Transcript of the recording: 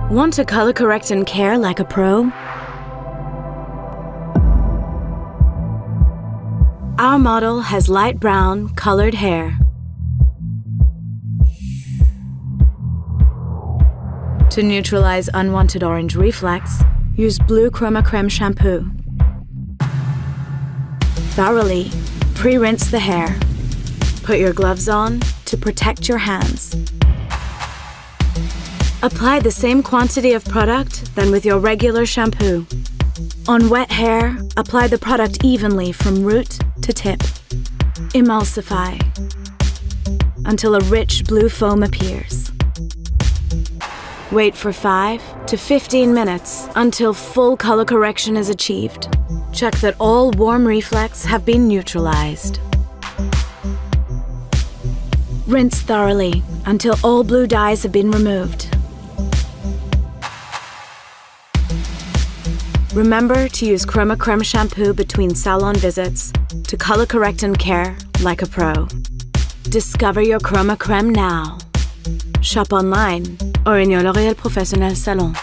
Want to color correct and care like a pro? Our model has light brown colored hair. To neutralize unwanted orange reflex, use blue Chroma Creme shampoo. Thoroughly pre-rinse the hair. Put your gloves on to protect your hands. Apply the same quantity of product than with your regular shampoo. On wet hair, apply the product evenly from root to tip. Emulsify until a rich blue foam appears. Wait for 5 to 15 minutes until full color correction is achieved. Check that all warm reflex have been neutralized. Rinse thoroughly until all blue dyes have been removed. Remember to use Chroma Creme shampoo between salon visits to color correct and care like a pro. Discover your Chroma Creme now. Shop online or in your L'Oréal Professionnel salon.